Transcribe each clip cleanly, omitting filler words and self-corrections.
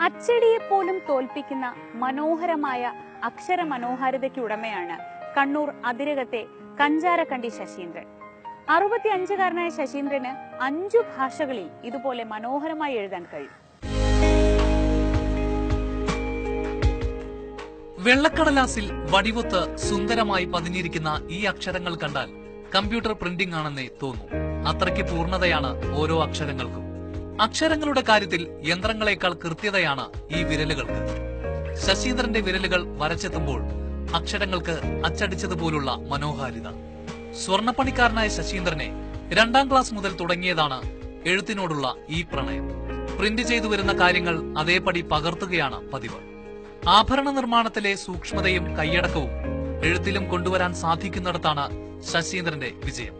അച്ചടിയെപ്പോലും തോൽപ്പിക്കുന്ന മനോഹരമായ അക്ഷര മനോഹാരിതയ്ക്ക് ഉടമയാണ് കണ്ണൂർ അതിരകത്തെ കഞ്ചാരക്കണ്ടി ശശീന്ദ്രൻ. 65കാരനായ ശശീന്ദ്രന് 5 ഭാഷകളിൽ ഇതുപോലെ മനോഹരമായി എഴുതാൻ കഴിയും. വെള്ളക്കടലാസിൽ വടിവൊത്ത് സുന്ദരമായി പതിഞ്ഞിരിക്കുന്ന ഈ അക്ഷരങ്ങൾ കണ്ടാൽ കമ്പ്യൂട്ടർ പ്രിന്റിംഗ് ആണെന്നേ തോന്നൂ. അത്രയ്ക്ക് പൂർണ്ണതയാണ് ഓരോ അക്ഷരങ്ങൾക്കും. അക്ഷരങ്ങളുടെ കാര്യത്തിൽ യന്ത്രങ്ങളെക്കാൾ കൃത്യതയാണ് ഈ വിരലുകൾക്ക്. ശശീന്ദ്രന്റെ വിരലുകൾ വരച്ചെത്തുമ്പോൾ അക്ഷരങ്ങൾക്ക് അച്ചടിച്ചതുപോലുള്ള മനോഹാരിത. സ്വർണ്ണപ്പണിക്കാരനായ ശശീന്ദ്രനെ 2ാം ക്ലാസ് മുതൽ തുടങ്ങിയതാണ് എഴുത്തിനോടുള്ള ഈ പ്രണയം. പ്രിന്റ് ചെയ്തു വരുന്ന കാര്യങ്ങൾ അതേപടി പകർത്തുകയാണ് പതിവ്. ആഭരണ നിർമ്മാണത്തിലെ സൂക്ഷ്മതയും കൈയടക്കവും എഴുത്തിലും കൊണ്ടുവരാൻ സാധിക്കുന്നിടത്താണ് ശശീന്ദ്രന്റെ വിജയം.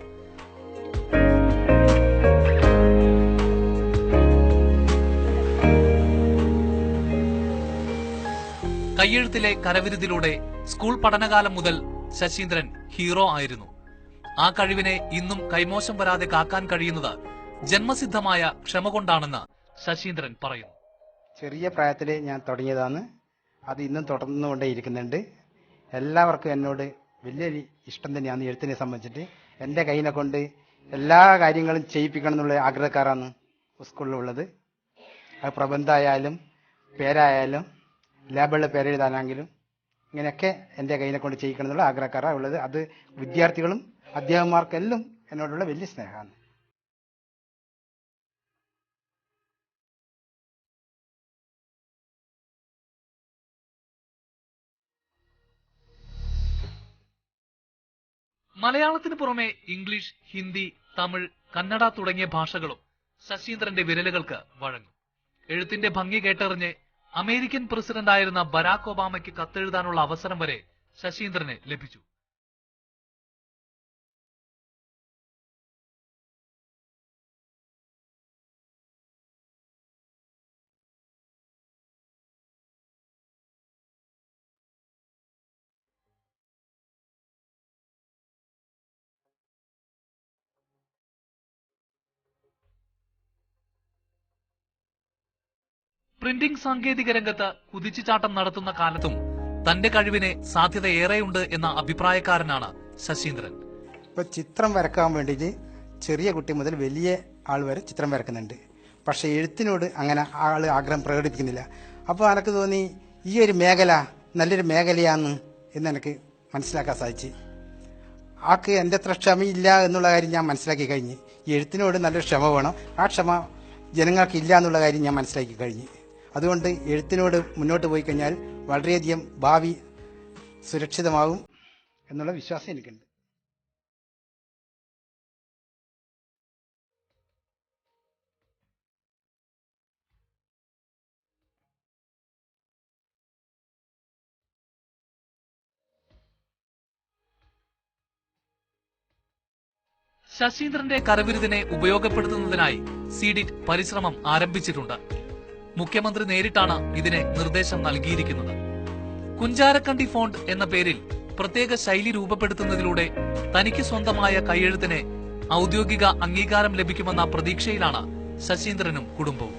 കയ്യെഴുത്തിലെ കരവിരുതിലൂടെ സ്കൂൾ പഠനകാലം മുതൽ ശശീന്ദ്രൻ ഹീറോ ആയിരുന്നു. ആ കഴിവിനെ ഇന്നും കൈമോശം വരാതെ കാക്കാൻ കഴിയുന്നത് ജന്മസിദ്ധമായ ക്ഷമ കൊണ്ടാണെന്ന് ശശീന്ദ്രൻ പറയുന്നു. ചെറിയ പ്രായത്തിൽ ഞാൻ തുടങ്ങിയതാണ്. അത് ഇന്നും തുടർന്നുകൊണ്ടേയിരിക്കുന്നുണ്ട്. എല്ലാവർക്കും എന്നോട് വലിയൊരു ഇഷ്ടം തന്നെയാണ് എഴുത്തിനെ സംബന്ധിച്ചിട്ട്. എൻ്റെ കൈനെ കൊണ്ട് എല്ലാ കാര്യങ്ങളും ചെയ്യിപ്പിക്കണം എന്നുള്ള ആഗ്രഹക്കാരാണ് സ്കൂളിലുള്ളത്. അത് പ്രബന്ധമായാലും പേരായാലും ലേബിളിൽ പേരെഴുതാനാണെങ്കിലും ഇങ്ങനെയൊക്കെ എൻ്റെ കൈനെ കൊണ്ട് ചെയ്യിക്കണം എന്നുള്ള ആഗ്രഹക്കാരാണ് ഉള്ളത്. അത് വിദ്യാർത്ഥികളും അധ്യാപകന്മാർക്കെല്ലാം എന്നോടുള്ള വലിയ സ്നേഹമാണ്. മലയാളത്തിന് പുറമെ ഇംഗ്ലീഷ്, ഹിന്ദി, തമിഴ്, കന്നഡ തുടങ്ങിയ ഭാഷകളും ശശീന്ദ്രന്റെ വിരലുകൾക്ക് വഴങ്ങും. എഴുത്തിന്റെ ഭംഗി കേട്ടറിഞ്ഞ് അമേരിക്കൻ പ്രസിഡന്റായിരുന്ന ബരാക് ഒബാമയ്ക്ക് കത്തെഴുതാനുള്ള അവസരം വരെ ശശീന്ദ്രന് ലഭിച്ചു. പ്രിന്റിംഗ് സാങ്കേതിക രംഗത്ത് കുതിച്ചുചാട്ടം നടത്തുന്ന കാലത്തും തന്റെ കഴിവിന് സാധ്യത ഏറെയുണ്ട് എന്ന അഭിപ്രായക്കാരനാണ് ശശീന്ദ്രൻ. ഇപ്പൊ ചിത്രം വരക്കാൻ വേണ്ടിയിട്ട് ചെറിയ കുട്ടി മുതൽ വലിയ ആൾ വരെ ചിത്രം വരക്കുന്നുണ്ട്. പക്ഷെ എഴുത്തിനോട് അങ്ങനെ ആള് ആഗ്രഹം പ്രകടിപ്പിക്കുന്നില്ല. അപ്പോൾ എനിക്ക് തോന്നി ഈ ഒരു മേഖല നല്ലൊരു മേഖലയാണ് എന്ന് എനിക്ക് മനസ്സിലാക്കാൻ സാധിച്ചു. ആൾക്ക് എൻ്റെ അത്ര ക്ഷമയില്ല എന്നുള്ള കാര്യം ഞാൻ മനസ്സിലാക്കി കഴിഞ്ഞ്. ഈ എഴുത്തിനോട് നല്ലൊരു ക്ഷമ വേണം. ആ ക്ഷമ ജനങ്ങൾക്ക് ഇല്ല എന്നുള്ള കാര്യം ഞാൻ മനസ്സിലാക്കി കഴിഞ്ഞ്. അതുകൊണ്ട് എഴുത്തിനോട് മുന്നോട്ട് പോയി കഴിഞ്ഞാൽ വളരെയധികം ഭാവി സുരക്ഷിതമാകും എന്നുള്ള വിശ്വാസം എനിക്കുണ്ട്. ശശീന്ദ്രന്റെ കരവിരുതിനെ ഉപയോഗപ്പെടുത്തുന്നതിനായി സീഡിറ്റ് പരിശ്രമം ആരംഭിച്ചിട്ടുണ്ട്. മുഖ്യമന്ത്രി നേരിട്ടാണ് ഇതിന് നിർദ്ദേശം നൽകിയിരിക്കുന്നത്. കുഞ്ചാരക്കണ്ടി ഫോണ്ട് എന്ന പേരിൽ പ്രത്യേക ശൈലി രൂപപ്പെടുത്തുന്നതിലൂടെ തനിക്ക് സ്വന്തമായ കൈയെഴുത്തിന് ഔദ്യോഗിക അംഗീകാരം ലഭിക്കുമെന്ന പ്രതീക്ഷയിലാണ് ശശീന്ദ്രനും കുടുംബവും.